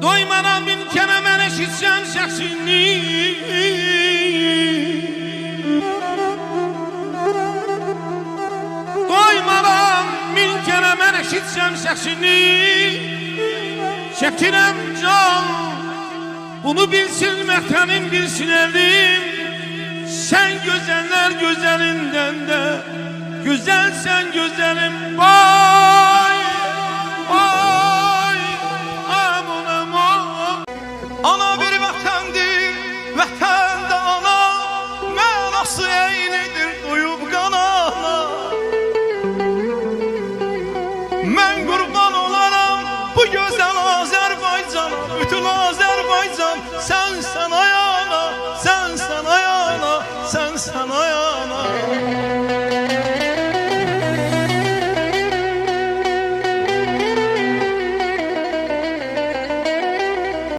Doymadan bir kere mən eşitsəm səsini, doymadan bir kere mən eşitsəm səsini, çəkirəm can, bunu bilsin vətənim, bilsin elim. Sen güzeller güzelinden de güzel, sen güzelim. Vay vay aman aman. Ana bir vətəndir, vətəndə ana, mənası eynidir duyub qanana. Mən qurban olaram bu gözəl Azərbaycana, bütün Azərbaycan, sen ayana, sen ayana, sen